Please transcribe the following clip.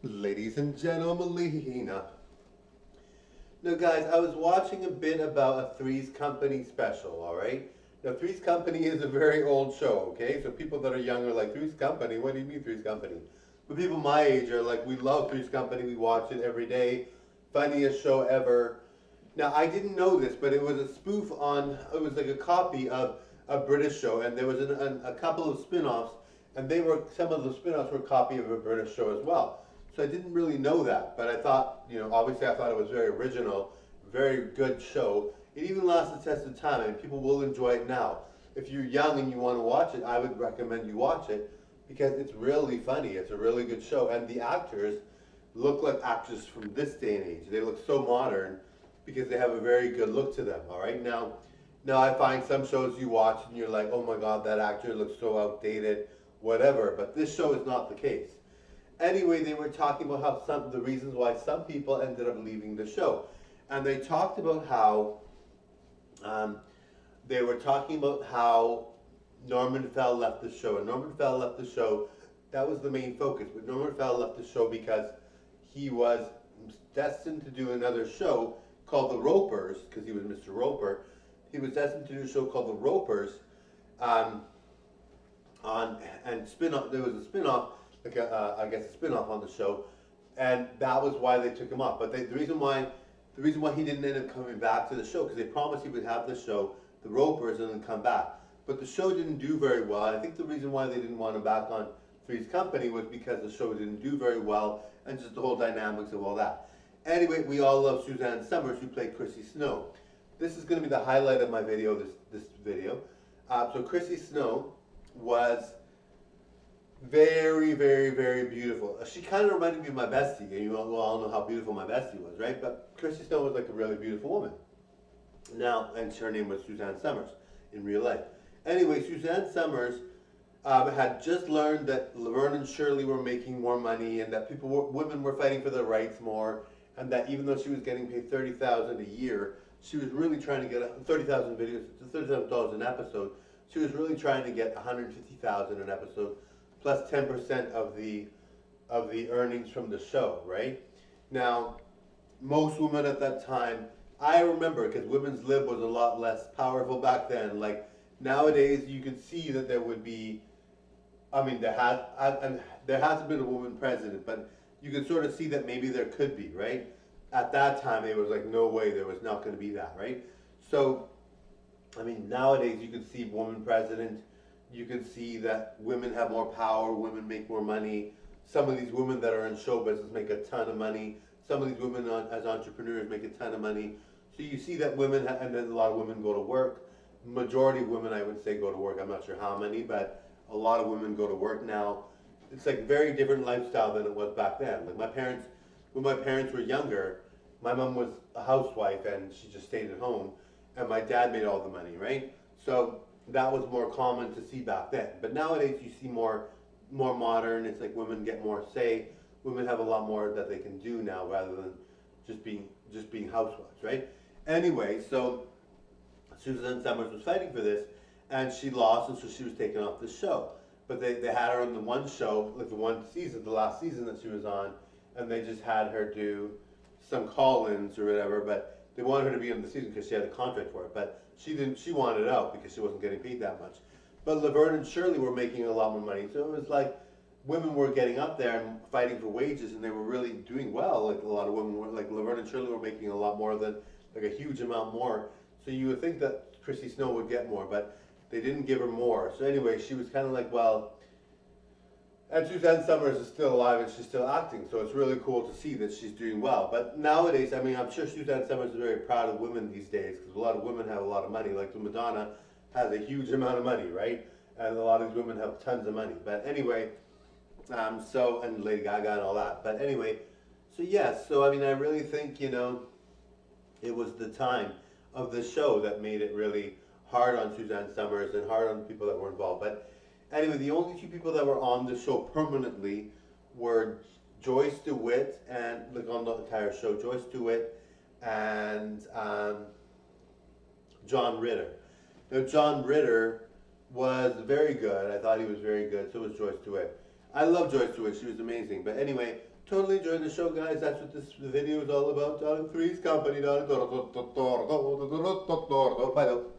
Ladies and gentlemen, now guys, I was watching a bit about a Three's Company special, alright? Now Three's Company is a very old show, okay? So people that are younger are like, Three's Company? What do you mean Three's Company? But people my age are like, we love Three's Company, we watch it every day, funniest show ever. Now I didn't know this, but it was a spoof on, it was like a copy of a British show, and there was a couple of spin-offs, and some of the spin-offs were a copy of a British show as well. So I didn't really know that, but I thought, obviously I thought it was very original, very good show. It even lasted the test of time, and people will enjoy it now. If you're young and you want to watch it, I would recommend you watch it because it's really funny. It's a really good show, and the actors look like actors from this day and age. They look so modern because they have a very good look to them. All right, now I find some shows you watch and you're like, oh my God, that actor looks so outdated, whatever. But this show is not the case. Anyway, they were talking about how the reasons why some people ended up leaving the show, and they talked about how Norman Fell left the show, and Norman Fell left the show. That was the main focus, but Norman Fell left the show because he was destined to do another show called The Ropers, because he was Mr. Roper. He was destined to do a show called The Ropers, spin-off. There was a spin-off, I guess a spin-off on the show, and that was why they took him off. But the reason why he didn't end up coming back to the show, because they promised he would have the show, The Ropers, and then come back. But the show didn't do very well, and I think the reason why they didn't want him back on Three's Company was because the show didn't do very well, and just the whole dynamics of all that. Anyway, we all love Suzanne Summers, who played Chrissy Snow. This is going to be the highlight of my video, this video. So Chrissy Snow was very, very, very beautiful. She kind of reminded me of my bestie. You all know how beautiful my bestie was, right? But Chrissy Snow was like a really beautiful woman. Now, and her name was Suzanne Summers in real life. Anyway, Suzanne Summers had just learned that Laverne and Shirley were making more money, and that women were fighting for their rights more, and that even though she was getting paid $30,000 a year, she was really trying to get $30,000 an episode. She was really trying to get $150,000 an episode, plus 10% of the earnings from the show, right? Now, most women at that time, I remember, because women's lib was a lot less powerful back then. Like nowadays, you can see that there would be, there hasn't been a woman president, but you can sort of see that maybe there could be, right? At that time, it was like, no way, there was not going to be that, right? So, nowadays you can see woman president, you can see that women have more power, women make more money. Some of these women that are in show business make a ton of money. Some of these women as entrepreneurs make a ton of money. So you see that women, and then a lot of women go to work. Majority of women, I would say, go to work. I'm not sure how many, but a lot of women go to work now. It's like very different lifestyle than it was back then. Like when my parents were younger, my mom was a housewife and she just stayed at home, and my dad made all the money, right? So that was more common to see back then. But nowadays you see more modern. It's like women get more say. Women have a lot more that they can do now rather than just being housewives, right? Anyway, so Suzanne Summers was fighting for this, and she lost, and so she was taken off the show. But they had her on the one show, like the one season, the last season that she was on, and they just had her do some call-ins or whatever, but they wanted her to be on the season because she had a contract for it. But she didn't. She wanted out because she wasn't getting paid that much. But Laverne and Shirley were making a lot more money, so it was like women were getting up there and fighting for wages, and they were really doing well. Like a lot of women were, like Laverne and Shirley were making a lot more than, like a huge amount more. So you would think that Chrissy Snow would get more, but they didn't give her more. So anyway, she was kind of like, well, and Suzanne Summers is still alive and she's still acting, so it's really cool to see that she's doing well. But nowadays, I'm sure Suzanne Summers is very proud of women these days, because a lot of women have a lot of money. Like Madonna has a huge amount of money, right? And a lot of these women have tons of money. But anyway, and Lady Gaga and all that. But anyway, so yes, so I really think, it was the time of the show that made it really hard on Suzanne Summers and hard on the people that were involved. But anyway, the only two people that were on the show permanently were Joyce DeWitt, and like on the entire show, Joyce DeWitt and John Ritter. Now John Ritter was very good. I thought he was very good. So was Joyce DeWitt. I love Joyce DeWitt. She was amazing. But anyway, totally enjoyed the show, guys. That's what this video is all about. 3's company. Bye, though.